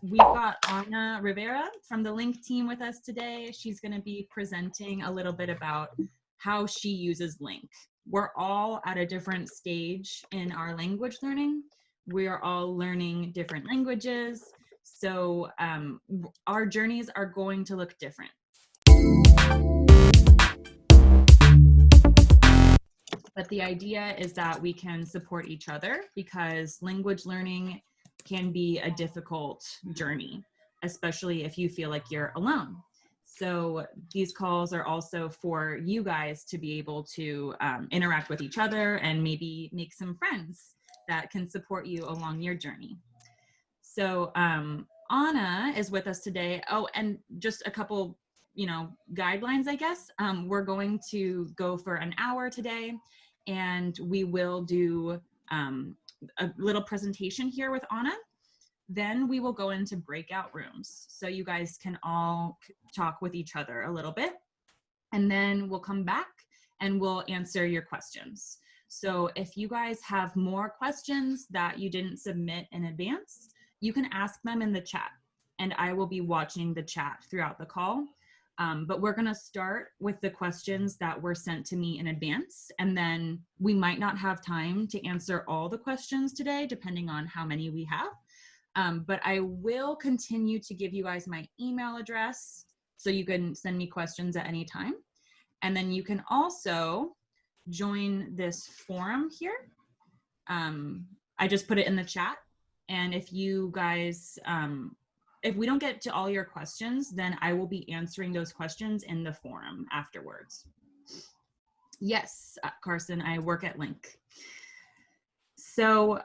we've got Ana Rivera from the LingQ team with us today. She's going to be presenting a little bit about how she uses LingQ. We're all at a different stage in our language learning. We are all learning different languages. So our journeys are going to look different. But the idea is that we can support each other, because language learning can be a difficult journey, especially if you feel like you're alone. So these calls are also for you guys to be able to interact with each other and maybe make some friends that can support you along your journey. So Ana is with us today. Oh, and just a couple, guidelines, I guess. We're going to go for an hour today, and we will do a little presentation here with Ana. Then we will go into breakout rooms so you guys can all talk with each other a little bit. And then we'll come back and we'll answer your questions. So if you guys have more questions that you didn't submit in advance, you can ask them in the chat, and I will be watching the chat throughout the call. But we're gonna start with the questions that were sent to me in advance, and then we might not have time to answer all the questions today, depending on how many we have. But I will continue to give you guys my email address so you can send me questions at any time. And then you can also join this forum here. I just put it in the chat. And if you guys, if we don't get to all your questions, then I will be answering those questions in the forum afterwards. Yes, Carson, I work at LingQ. So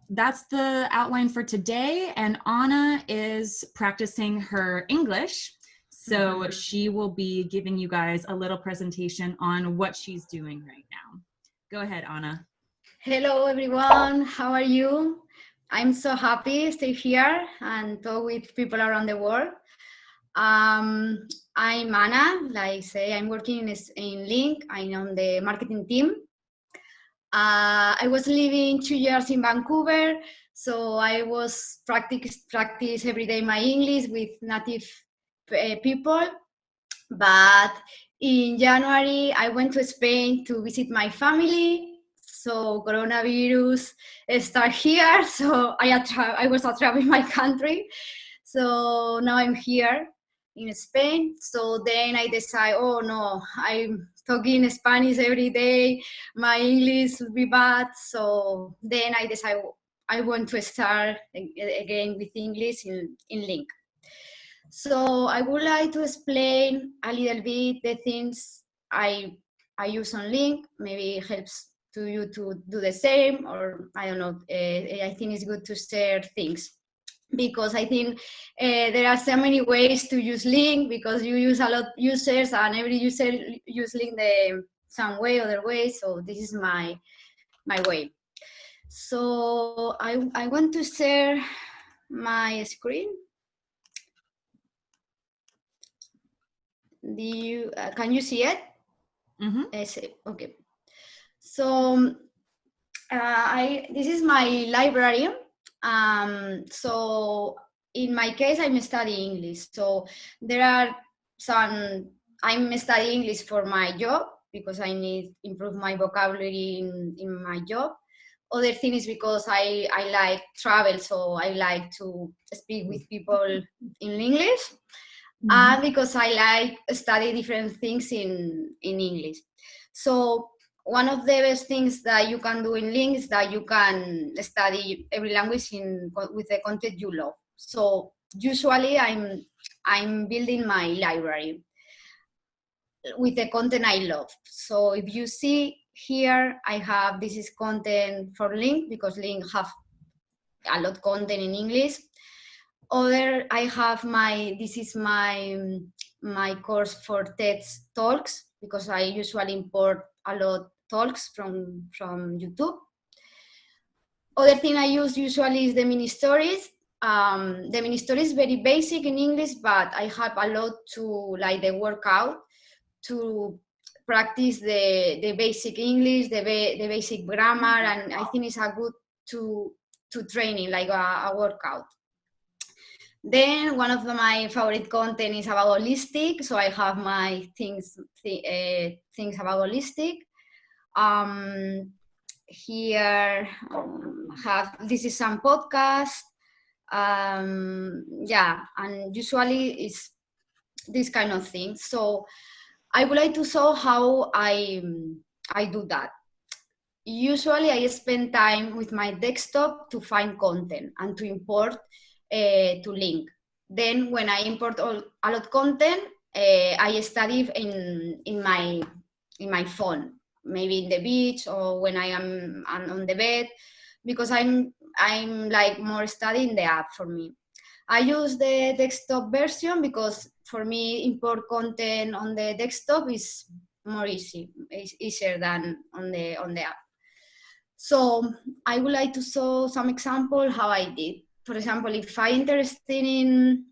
that's the outline for today. And Ana is practicing her English. So she will be giving you guys a little presentation on what she's doing right now. Go ahead, Ana. Hello, everyone. How are you? I'm so happy to stay here and talk with people around the world. I'm Ana. Like I say, I'm working in LingQ. I'm on the marketing team. I was living 2 years in Vancouver, so I was practice every day my English with native people. But in January, I went to Spain to visit my family. So coronavirus started here, so I was trapped in my country. So now I'm here in Spain. So then I decide, oh no, I'm talking Spanish every day. My English will be bad. So then I decide I want to start again with English in LingQ. So I would like to explain a little bit the things I use on LingQ. Maybe it helps to you to do the same, or I don't know. I think it's good to share things, because I think there are so many ways to use LingQ, because you use a lot of users, and every user use LingQ some way, other way. So this is my way. So I want to share my screen. Can you see it? Okay. So this is my library. So in my case, I'm studying English. So there are I'm studying English for my job, because I need to improve my vocabulary in my job. Other thing is because I like travel, so I like to speak with people in English. And because I like study different things in English. So one of the best things that you can do in LingQ is that you can study every language with the content you love. So usually I'm building my library with the content I love. So if you see here, this is content for LingQ, because LingQ have a lot of content in English. I have this is my course for TED Talks, because I usually import a lot of talks from YouTube. Other thing I use usually is the mini stories. The mini story is very basic in English, but I have a lot to like the workout to practice the basic English, the basic grammar, and I think it's a good to training, like a workout. Then one of my favorite content is about holistic, so I have my things about holistic. Here this is some podcast. Yeah, and usually it's this kind of thing. So I would like to show how I do that. Usually I spend time with my desktop to find content and to import to link. Then when I import a lot content, I study in my phone, maybe in the beach or when I am on the bed, because I'm like more studying the app for me. I use the desktop version because for me import content on the desktop is more easier than on the app. So I would like to show some example how I did. For example, if I'm interested in,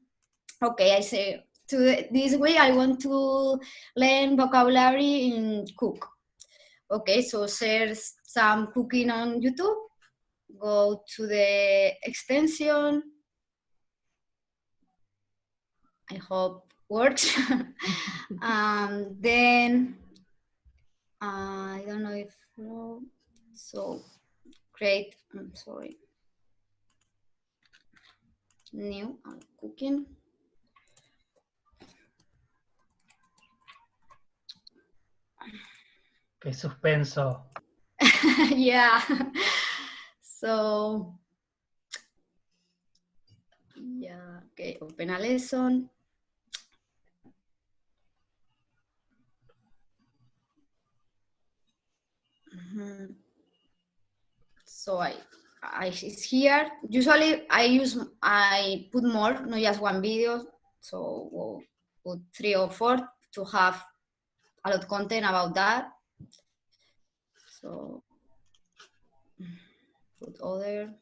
okay, I say this way I want to learn vocabulary in cook. Okay, so search some cooking on YouTube, go to the extension. I hope works. Then I don't know if so create. I'm sorry. New cooking. Qué suspenso. Yeah. So yeah, okay, open a lesson. So it's here. Usually I put more, not just one video. So we'll put 3 or 4 to have a lot of content about that. So put other.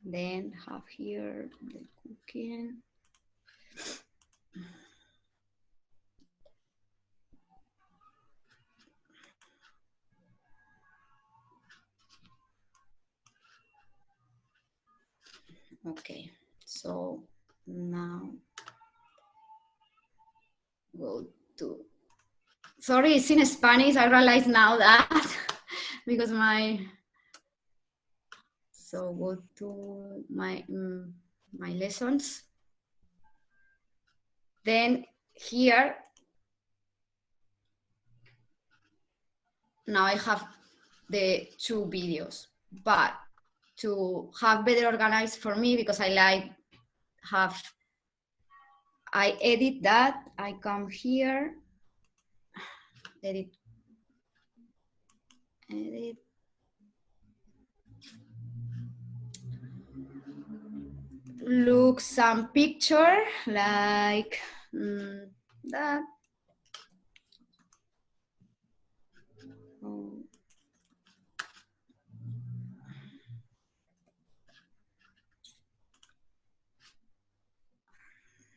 Then have here the cooking. Okay, so now go to, sorry, it's in Spanish. I realize now that because so go to my lessons. Then here, now I have the 2 videos, but to have better organized for me, because I edit that, I come here, edit, look some picture like that.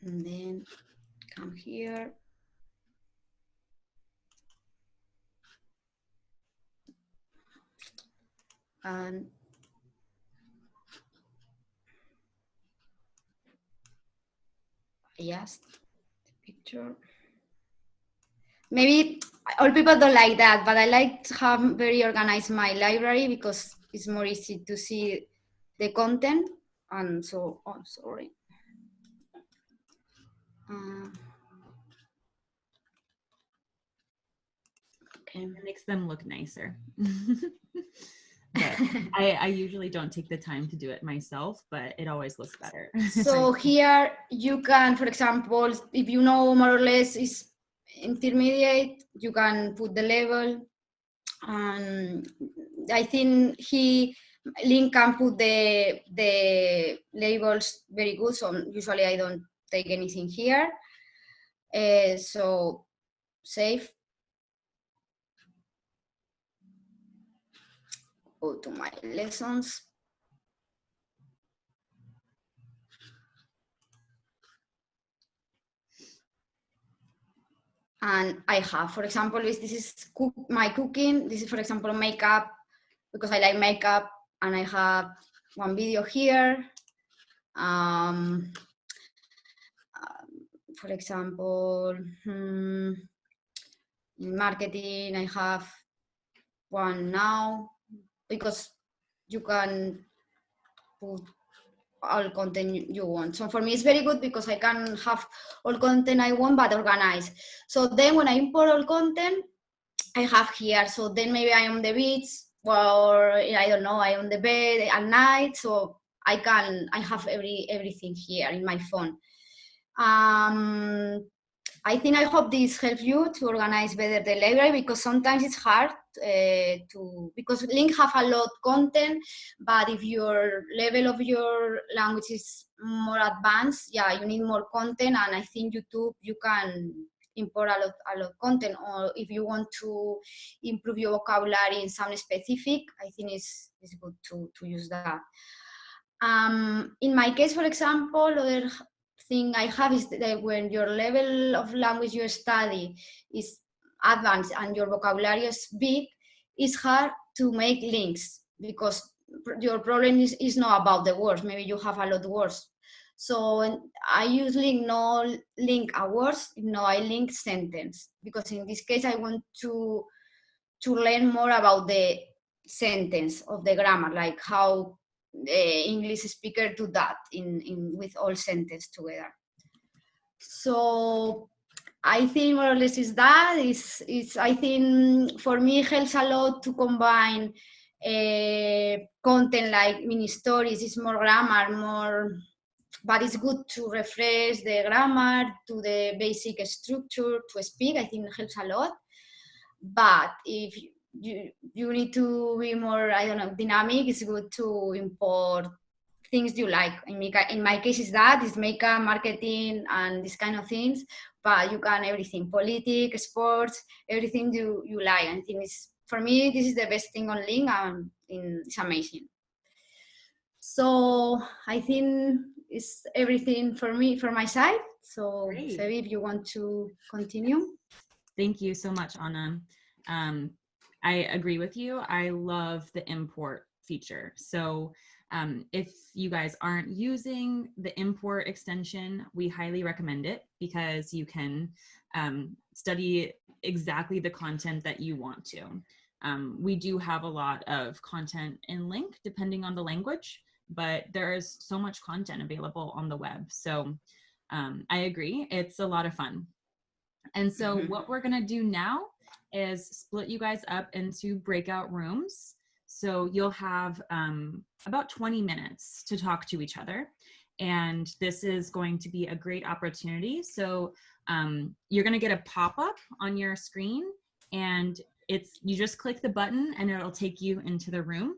And then come here. And yes, the picture. Maybe all people don't like that, but I like to have very organized my library because it's more easy to see the content. And so, oh, sorry. Okay. It makes them look nicer. But I usually don't take the time to do it myself, but it always looks better. So here you can, for example, if you know more or less is intermediate, you can put the level. I think Link can put the labels very good, so usually I don't take anything here. So save. Go to my lessons. And I have, for example, this is my cooking. This is, for example, makeup, because I like makeup. and I have one video here. For example, in marketing, I have one now, because you can put all content you want. So for me, it's very good because I can have all content I want, but organized. So then when I import all content, I have here. So then maybe I'm on the beach, or I don't know, I'm on the bed at night. So I have everything here in my phone. I hope this helps you to organize better the library, because sometimes it's hard because Link have a lot of content, but if your level of your language is more advanced, yeah, you need more content. And I think YouTube, you can import a lot of content, or if you want to improve your vocabulary in some specific, I think it's good to use that. In my case, for example, other thing I have is that when your level of language you study is advanced and your vocabulary is big, it's hard to make links, because your problem is not about the words. Maybe you have a lot of words. So I usually no link a words, no, I link sentence, because in this case I want to learn more about the sentence of the grammar, like how the English speaker do that in with all sentence together. So I think more or less is that. I think for me it helps a lot to combine content like mini stories. It's more grammar, but it's good to refresh the grammar to the basic structure to speak. I think it helps a lot. But if you need to be more, I don't know, dynamic, it's good to import things you like. In my case is that, it's makeup, marketing, and this kind of things, but you can everything, politics, sports, everything you like. I think for me, this is the best thing on Link, and it's amazing. So I think it's everything for me, from my side. So Shelby, if you want to continue. Thank you so much, Anna. I agree with you. I love the import feature. So if you guys aren't using the import extension, we highly recommend it, because you can study exactly the content that you want to. We do have a lot of content in Link, depending on the language, but there is so much content available on the web. So I agree, it's a lot of fun. And so what we're gonna do now is split you guys up into breakout rooms. So you'll have about 20 minutes to talk to each other. And this is going to be a great opportunity. So you're gonna get a pop-up on your screen, and you just click the button and it'll take you into the room.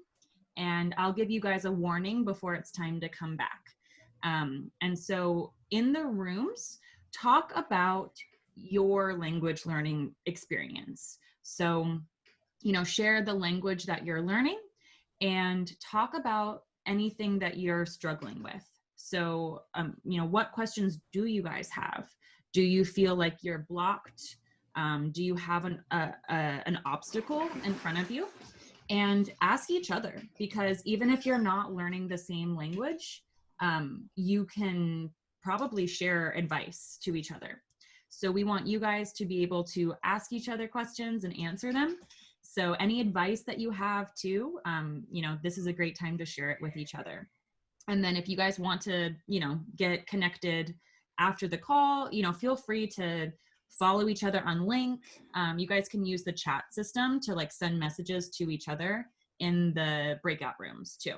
And I'll give you guys a warning before it's time to come back. And so in the rooms, talk about your language learning experience. So, share the language that you're learning and talk about anything that you're struggling with. So, what questions do you guys have? Do you feel like you're blocked? Do you have an obstacle in front of you? And ask each other, because even if you're not learning the same language, you can probably share advice to each other. So we want you guys to be able to ask each other questions and answer them. So any advice that you have too, this is a great time to share it with each other. And then if you guys want to, get connected after the call, feel free to follow each other on Link. You guys can use the chat system to send messages to each other in the breakout rooms too.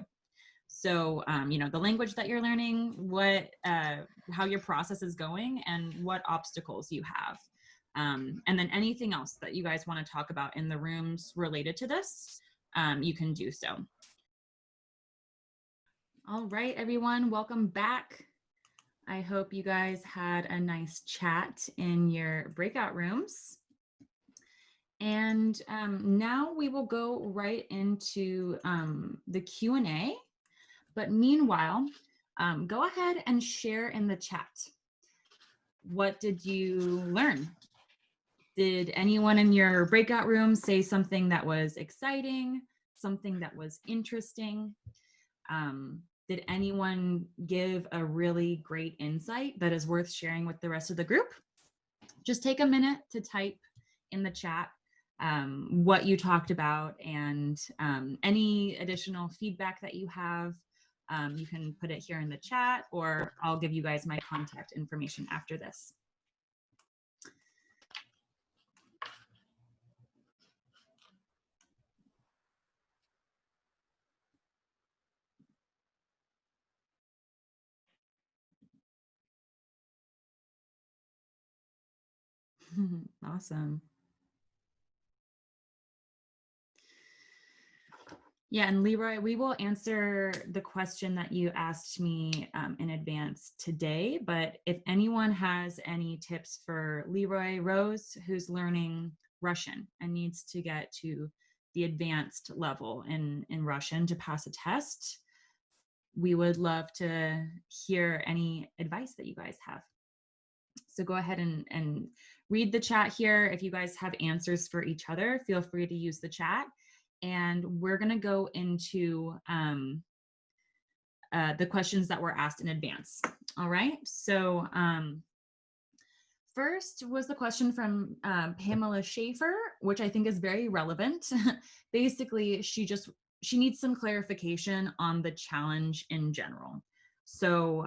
So, the language that you're learning, how your process is going, and what obstacles you have. And then anything else that you guys want to talk about in the rooms related to this, you can do so. All right, everyone, welcome back. I hope you guys had a nice chat in your breakout rooms. And now we will go right into the Q&A. But meanwhile, go ahead and share in the chat. What did you learn? Did anyone in your breakout room say something that was exciting, something that was interesting? Did anyone give a really great insight that is worth sharing with the rest of the group? Just take a minute to type in the chat what you talked about, and any additional feedback that you have. You can put it here in the chat, or I'll give you guys my contact information after this. Awesome. Yeah, and Leroy, we will answer the question that you asked me in advance today, but if anyone has any tips for Leroy Rose, who's learning Russian and needs to get to the advanced level in Russian to pass a test, we would love to hear any advice that you guys have. So go ahead and read the chat here. If you guys have answers for each other, feel free to use the chat. And we're going to go into the questions that were asked in advance. All right. So first was the question from Pamela Schaefer, which I think is very relevant. Basically, she needs some clarification on the challenge in general. So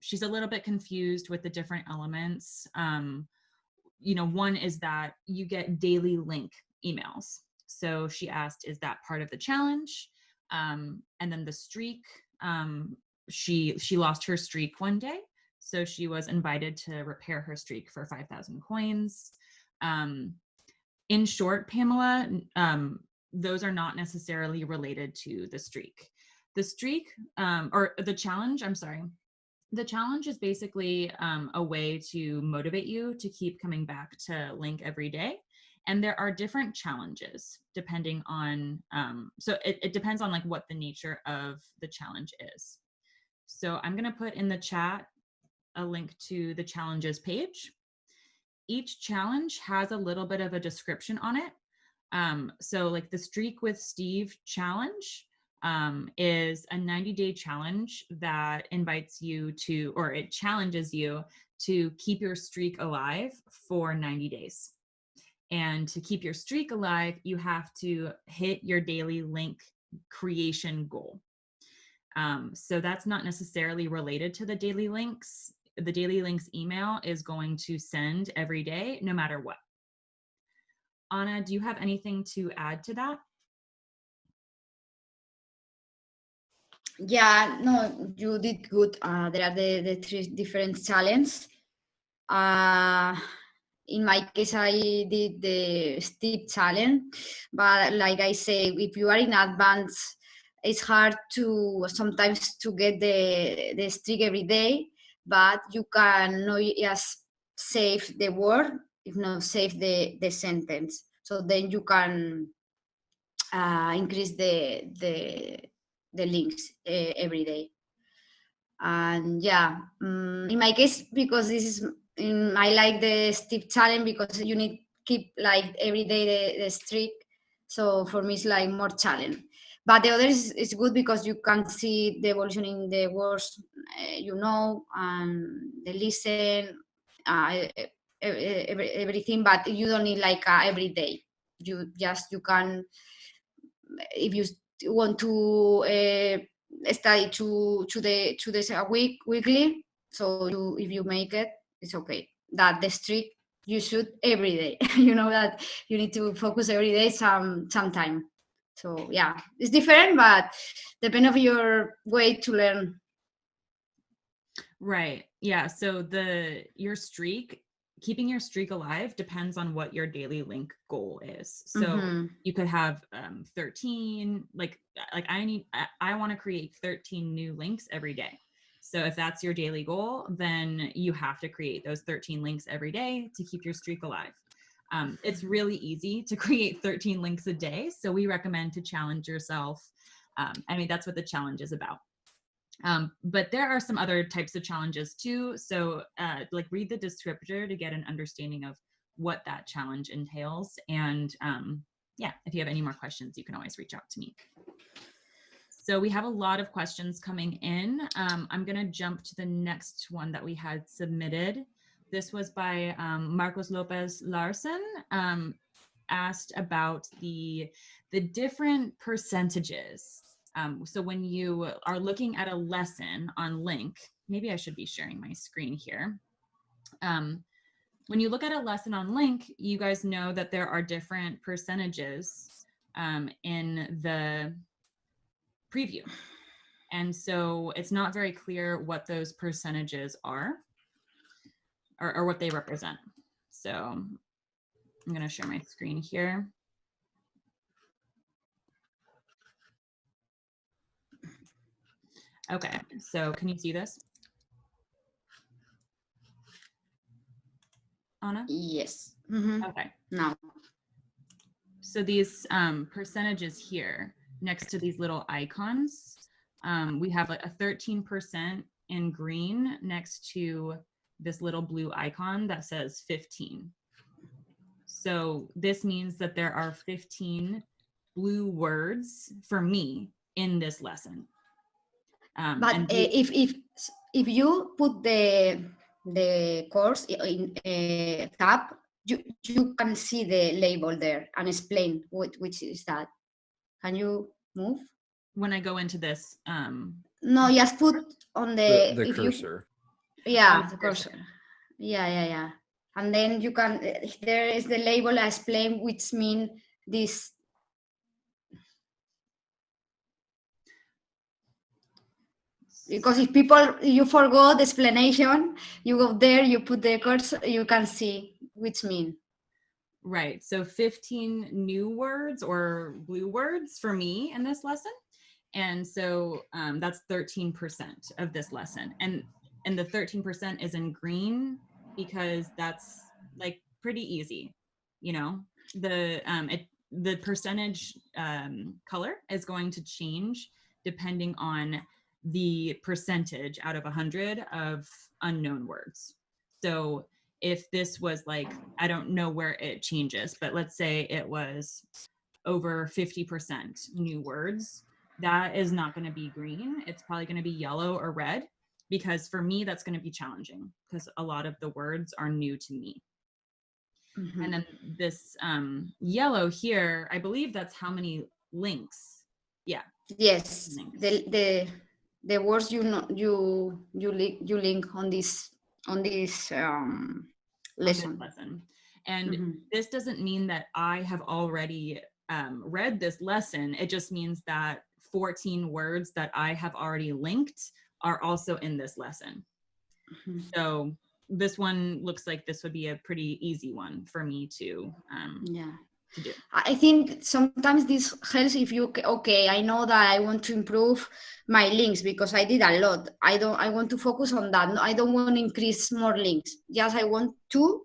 she's a little bit confused with the different elements. One is that you get daily link emails. So she asked, is that part of the challenge? And then the streak, she lost her streak one day. So she was invited to repair her streak for 5,000 coins. In short, Pamela, those are not necessarily related to the streak. The streak, or the challenge, I'm sorry. The challenge is basically a way to motivate you to keep coming back to Link every day. And there are different challenges depending on, so it depends on like what the nature of the challenge is. So I'm gonna put in the chat a link to the challenges page. Each challenge has a little bit of a description on it. So like the Streak with Steve challenge is a 90-day challenge that invites you to, or it challenges you to keep your streak alive for 90 days. And to keep your streak alive, you have to hit your daily link creation goal. So that's not necessarily related to the daily links. The daily links email is going to send every day, no matter what. Anna, do you have anything to add to that? Yeah, no, you did good. There are the three different challenges. In my case, I did the steep challenge, but like I say, if you are in advance, it's hard to sometimes to get the streak every day, but you can not just save the word, if not save the sentence. So then you can increase the links every day. And yeah, in my case, because this is I like the steep challenge because you need keep like every day the streak. So for me, it's like more challenge. But the other is good because you can see the evolution in the words, and the listen, everything. But you don't need like every day. You can, if you want to study to weekly. So if you make it, it's okay. That the streak you should every day. You know that you need to focus every day some time. So yeah, it's different, but depend of your way to learn. Right. Yeah. So your streak, keeping your streak alive depends on what your daily link goal is. So you could have 13, like I want to create 13 new links every day. So if that's your daily goal, then you have to create those 13 links every day to keep your streak alive. It's really easy to create 13 links a day. So we recommend to challenge yourself. That's what the challenge is about. But there are some other types of challenges too. So read the descriptor to get an understanding of what that challenge entails. And yeah, if you have any more questions, you can always reach out to me. So we have a lot of questions coming in. I'm going to jump to the next one that we had submitted. This was by Marcos Lopez Larson, asked about the different percentages. So when you are looking at a lesson on LingQ, maybe I should be sharing my screen here. When you look at a lesson on LingQ, you guys know that there are different percentages in the preview. And so it's not very clear what those percentages are or what they represent. So I'm going to share my screen here. Okay, so can you see this, Anna? Yes. Okay. Now. So these percentages here next to these little icons, we have like a 13% in green next to this little blue icon that says 15. So this means that there are 15 blue words for me in this lesson. But if you put the course in a tab, you can see the label there and explain which is that. Can you move? When I go into this, no, just put on the cursor. The cursor. Yeah. And then you can. There is the label. I explain which mean this. Because if you forgot the explanation, you go there, you put the cursor, you can see which mean. Right. So 15 new words or blue words for me in this lesson. And so that's 13% of this lesson. And the 13% is in green because that's like pretty easy. You know, the percentage color is going to change depending on the percentage out of 100 of unknown words. So if this was like, I don't know where it changes, but let's say it was over 50% new words, that is not going to be green. It's probably going to be yellow or red, because for me, that's going to be challenging because a lot of the words are new to me. Mm-hmm. And then this yellow here, I believe that's how many links. Yeah. Yes. Links. The words you link on this lesson. And mm-hmm. This doesn't mean that I have already read this lesson. It just means that 14 words that I have already linked are also in this lesson. Mm-hmm. So this one looks like this would be a pretty easy one for me to do. I think sometimes this helps if you, okay, I know that I want to improve my links because I did a lot. I want to focus on that. I don't want to increase more links. Just I want to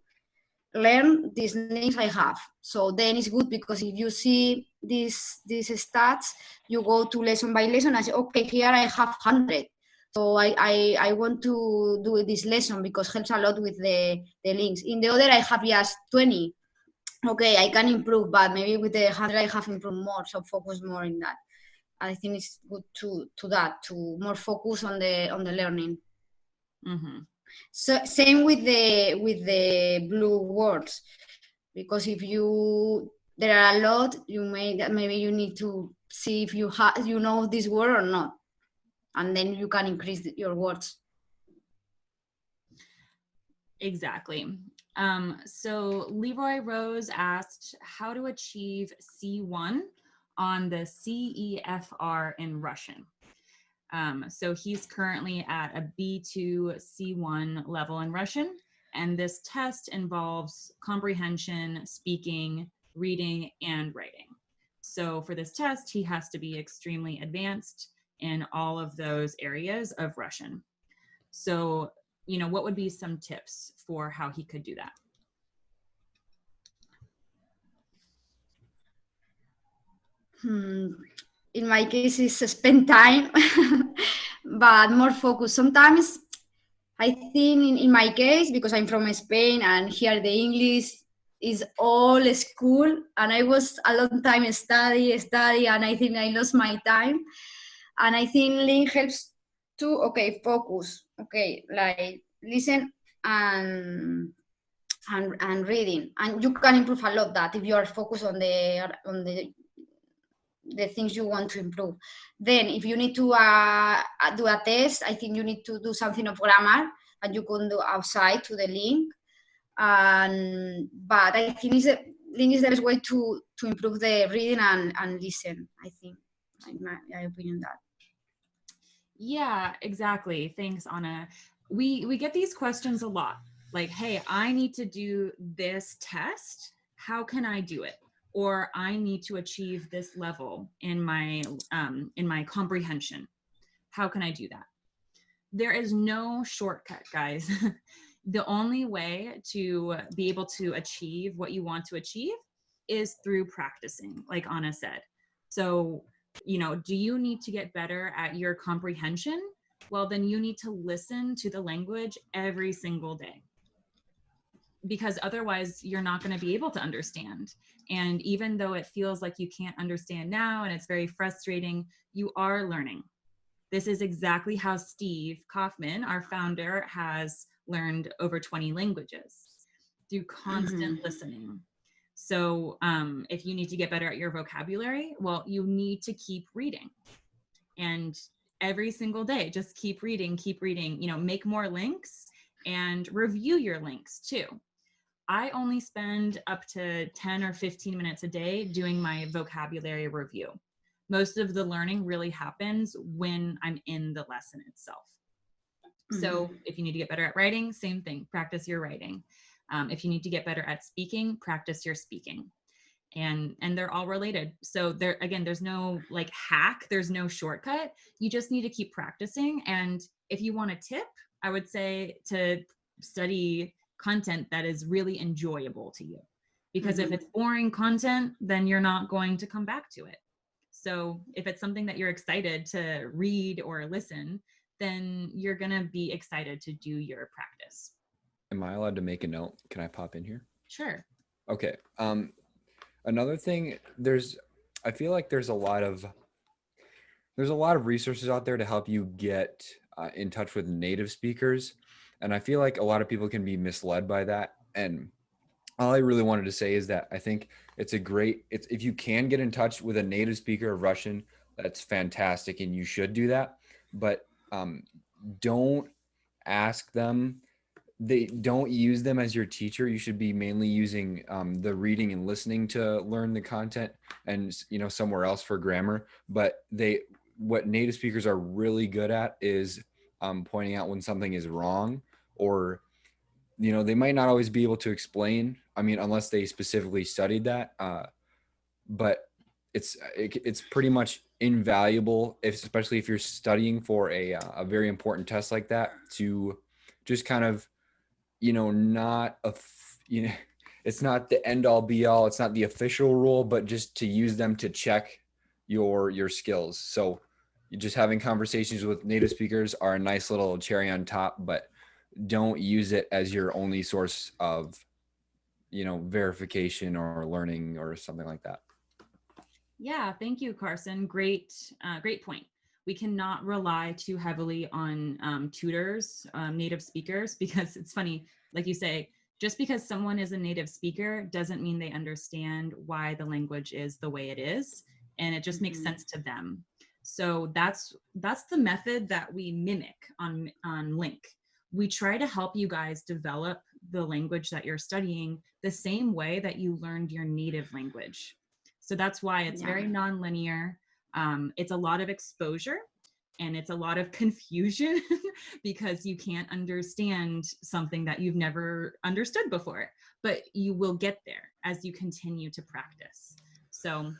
learn these links I have. So then it's good because if you see these stats, you go to lesson by lesson and say, okay, here I have 100. So I want to do this lesson because it helps a lot with the links. In the other, I have just 20. Okay, I can improve, but maybe with the 100 I have improved more, so focus more in that. I think it's good to more focus on the learning. Mm-hmm. So same with the blue words, because if there are a lot, maybe you need to see if you know this word or not, and then you can increase your words. Exactly. So Leroy Rose asked how to achieve C1 on the CEFR in Russian. So he's currently at a B2 C1 level in Russian, and this test involves comprehension, speaking, reading, and writing. So for this test, he has to be extremely advanced in all of those areas of Russian. So what would be some tips for how he could do that? In my case, it's spend time, but more focus. Sometimes I think in my case, because I'm from Spain and here the English is all school, and I was a long time study, and I think I lost my time. And I think Link helps to focus, like listen and reading, and you can improve a lot that if you are focused on the things you want to improve. Then if you need to do a test, I think you need to do something of grammar, and you can do outside to the link. But I think link is the best way to improve the reading and listen, I think, in my opinion. That Yeah, exactly. Thanks, Anna. We get these questions a lot. Like, hey, I need to do this test. How can I do it? Or I need to achieve this level in my comprehension. How can I do that? There is no shortcut, guys. The only way to be able to achieve what you want to achieve is through practicing, like Anna said. So, do you need to get better at your comprehension? Well, then you need to listen to the language every single day, because otherwise you're not going to be able to understand. And even though it feels like you can't understand now and it's very frustrating, you are learning. This is exactly how Steve Kaufman, our founder, has learned over 20 languages, through constant listening. So if you need to get better at your vocabulary, well, you need to keep reading. And every single day, just keep reading, make more links and review your links too. I only spend up to 10 or 15 minutes a day doing my vocabulary review. Most of the learning really happens when I'm in the lesson itself. So if you need to get better at writing, same thing, practice your writing. If you need to get better at speaking, practice your speaking. And they're all related. So there's no like hack, there's no shortcut. You just need to keep practicing. And if you want a tip, I would say to study content that is really enjoyable to you. Because if it's boring content, then you're not going to come back to it. So if it's something that you're excited to read or listen, then you're going to be excited to do your practice. Am I allowed to make a note? Can I pop in here? Sure. Okay. Another thing, I feel like there's a lot of resources out there to help you get in touch with native speakers. And I feel like a lot of people can be misled by that. And all I really wanted to say is that I think if you can get in touch with a native speaker of Russian, that's fantastic. And you should do that. But don't ask them. Don't use them as your teacher. You should be mainly using the reading and listening to learn the content, and somewhere else for grammar. But what native speakers are really good at is pointing out when something is wrong, or they might not always be able to explain. I mean, unless they specifically studied that. But it's pretty much invaluable, especially if you're studying for a very important test like that, to just kind of it's not the end all be all, it's not the official rule, but just to use them to check your skills. So just having conversations with native speakers are a nice little cherry on top, but don't use it as your only source of verification or learning or something like that. Yeah, thank you, Carson. Great point. We cannot rely too heavily on tutors, native speakers, because it's funny, like you say, just because someone is a native speaker doesn't mean they understand why the language is the way it is, and it just makes sense to them. So that's the method that we mimic on LingQ. We try to help you guys develop the language that you're studying the same way that you learned your native language. So that's why it's very nonlinear. It's a lot of exposure and it's a lot of confusion because you can't understand something that you've never understood before, but you will get there as you continue to practice. So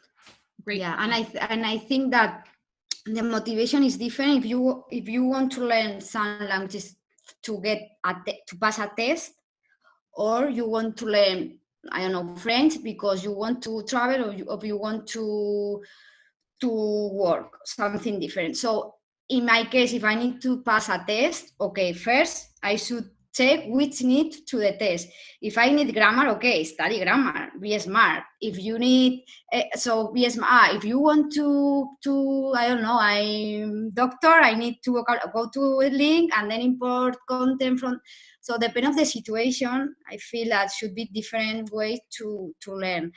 great. Yeah, and I think that the motivation is different. If you want to learn some languages to pass a test, or you want to learn, I don't know, French because you want to travel, or you want to work, something different. So in my case, if I need to pass a test, okay, first I should check which need to the test. If I need grammar, okay, study grammar, be smart. If you need, so be smart. If you want to I don't know, I'm doctor, I need to go to a link and then import content from. So depending on the situation, I feel that should be different ways to learn.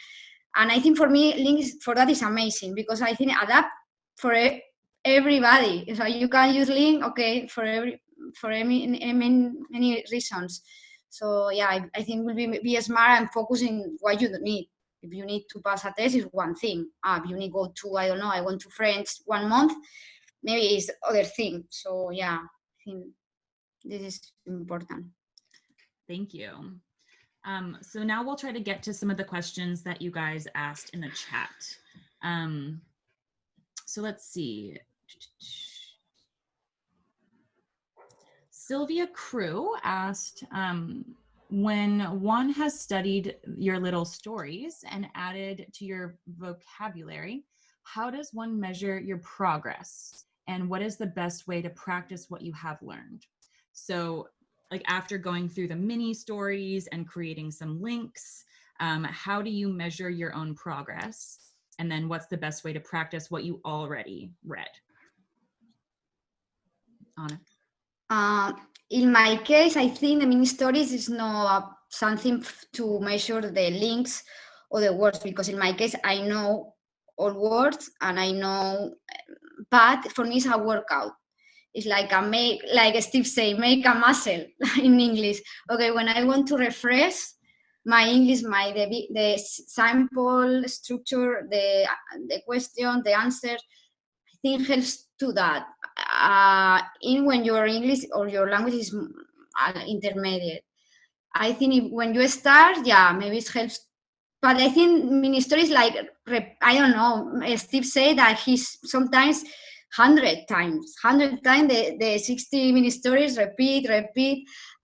And I think for me, links for that is amazing because I think adapt for everybody. So you can use link, okay, for many reasons. So yeah, I think we'll be smart and focusing what you need. If you need to pass a test, is one thing. If you need to go to, I don't know, I went to France 1 month, maybe it's other thing. So yeah, I think this is important. Thank you. So now we'll try to get to some of the questions that you guys asked in the chat. So let's see. Sylvia Crew asked, when one has studied your little stories and added to your vocabulary, how does one measure your progress? And what is the best way to practice what you have learned? So like after going through the mini stories and creating some links, how do you measure your own progress? And then what's the best way to practice what you already read? Anna? In my case, I think the mini stories is not something to measure the links or the words, because in my case, I know all words and I know, but for me, it's a workout. It's like like Steve say, make a muscle in English. Okay, when I want to refresh my English, the sample structure, the question, the answer, I think helps to that. In when your English or your language is intermediate, I think when you start, yeah, maybe it helps. But I think mini stories like I don't know. Steve said that he's sometimes 100 times the 60 mini stories repeat,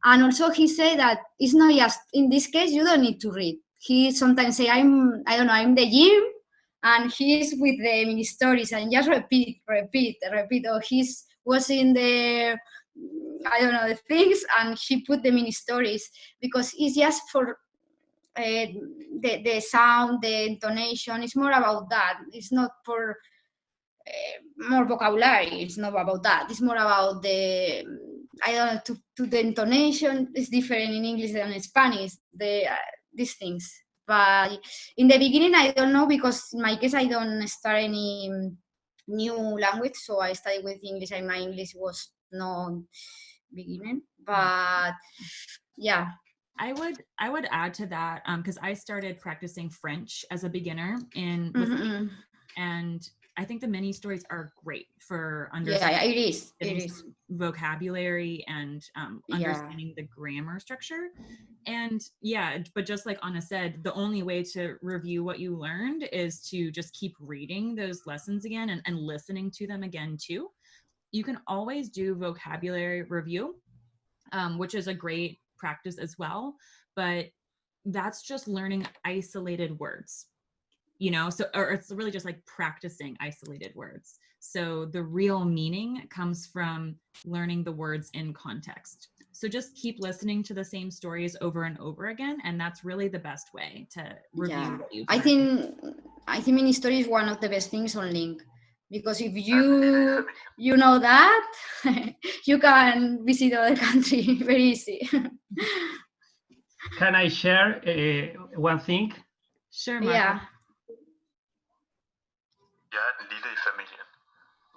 and also he said that it's not just in this case you don't need to read. He sometimes say I don't know, I'm the gym. And he's with the mini stories and just repeat. Or he's watching the, I don't know, the things, and he put the mini stories because it's just for the sound, the intonation. It's more about that. It's not for more vocabulary. It's not about that. It's more about the, I don't know, to the intonation. It's different in English than in Spanish. These things. But in the beginning, I don't know, because in my case, I don't start any new language. So I studied with English and my English was no beginning. But yeah. I would add to that because I started practicing French as a beginner and I think the mini stories are great for understanding it is. Vocabulary and understanding the grammar structure. And yeah, but just like Anna said, the only way to review what you learned is to just keep reading those lessons again and listening to them again too. You can always do vocabulary review, which is a great practice as well, but that's just learning isolated words. You know, so, or it's really just like practicing isolated words. So the real meaning comes from learning the words in context. So just keep listening to the same stories over and over again. And that's really the best way to review what you've learned. I think mini story is one of the best things on Link, because if you know that, you can visit other country very easy. Can I share one thing? Sure, Marco. Yeah. Jeg er den lille i familien.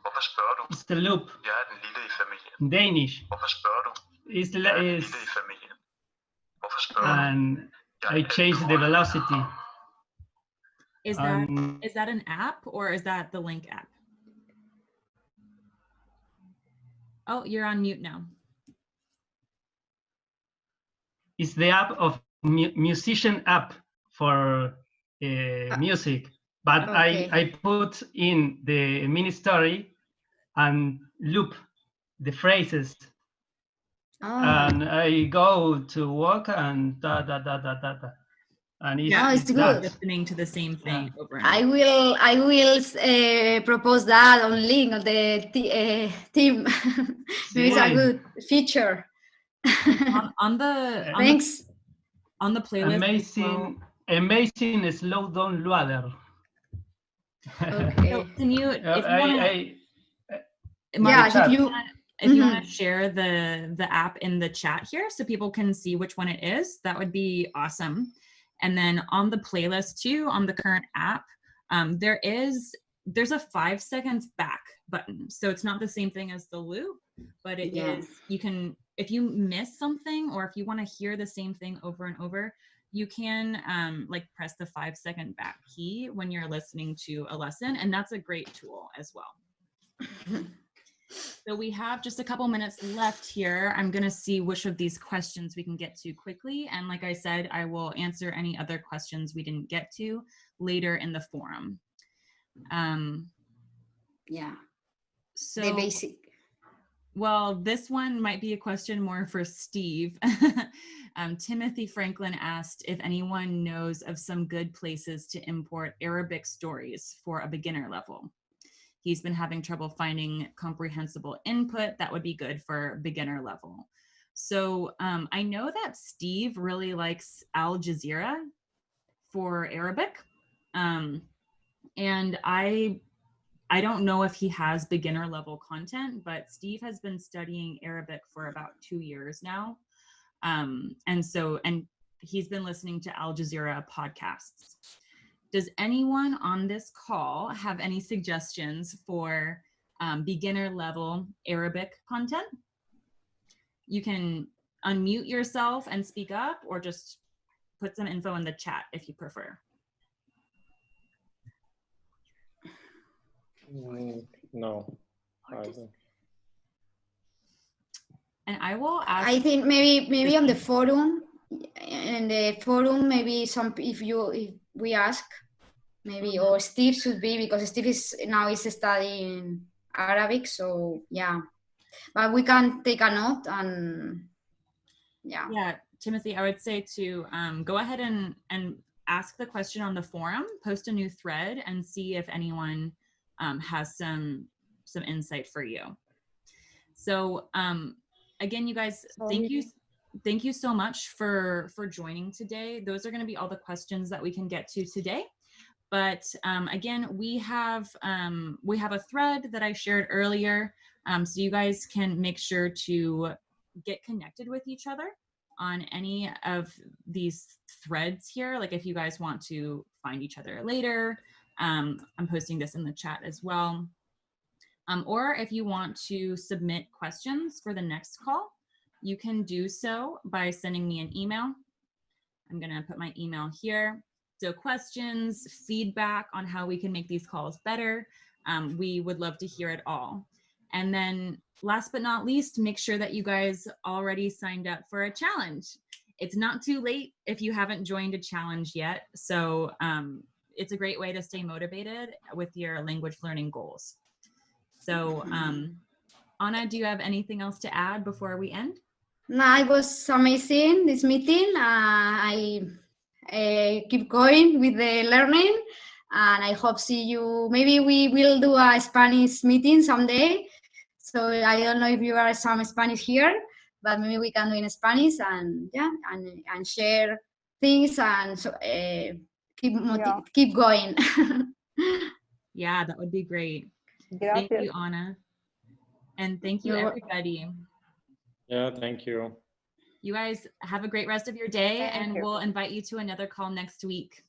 Hvorfor spørger du? It's the loop. Jeg er den lille i familien. Danish. Hvorfor spørger du? It's Jeg er den lille i familien. Hvorfor spørger du? And I changed the velocity. Is that an app or is that the Link app? Oh, you're on mute now. It's the app of musician app for music. But okay. I put in the mini story and loop the phrases. And I go to work and da. And it's good. Listening to the same thing over and over. I will propose that on Link on the team. It's a good feature. On the Thanks. on the playlist. Amazing slow down loader. Okay. So can you, if you want if you want to share the app in the chat here so people can see which one it is, that would be awesome. And then on the playlist too, on the current app, there's a 5 seconds back button. So it's not the same thing as the loop, but it is, you can, if you miss something or if you want to hear the same thing over and over, you can like press the 5 second back key when you're listening to a lesson. And that's a great tool as well. So we have just a couple minutes left here. I'm going to see which of these questions we can get to quickly. And like I said, I will answer any other questions we didn't get to later in the forum. So the basic. Well, this one might be a question more for Steve. Timothy Franklin asked if anyone knows of some good places to import Arabic stories for a beginner level. He's been having trouble finding comprehensible input that would be good for beginner level. So I know that Steve really likes Al Jazeera for Arabic. And I don't know if he has beginner level content, but Steve has been studying Arabic for about 2 years now. And he's been listening to Al Jazeera podcasts. Does anyone on this call have any suggestions for beginner level Arabic content? You can unmute yourself and speak up, or just put some info in the chat if you prefer. No. And I will ask. I think maybe on the forum, maybe if we ask, maybe, or Steve should be, because Steve is studying Arabic, so yeah. But we can take a note and Yeah, Timothy, I would say to go ahead and ask the question on the forum, post a new thread, and see if anyone has some insight for you. So again, you guys, thank you so much for joining today. Those are going to be all the questions that we can get to today. But again, we have a thread that I shared earlier, so you guys can make sure to get connected with each other on any of these threads here. Like if you guys want to find each other later, I'm posting this in the chat as well. Or if you want to submit questions for the next call, you can do so by sending me an email. I'm going to put my email here. So questions, feedback on how we can make these calls better, we would love to hear it all. And then last but not least, make sure that you guys already signed up for a challenge. It's not too late if you haven't joined a challenge yet. So it's a great way to stay motivated with your language learning goals. So Anna, do you have anything else to add before we end? No, it was amazing, this meeting. I keep going with the learning, and I hope see you. Maybe we will do a Spanish meeting someday. So I don't know if you are some Spanish here, but maybe we can do in Spanish and share things and so, keep going. Yeah, that would be great. Gracias. Thank you, Anna. And thank you, everybody. Yeah, thank you. You guys have a great rest of your day, and we'll invite you to another call next week.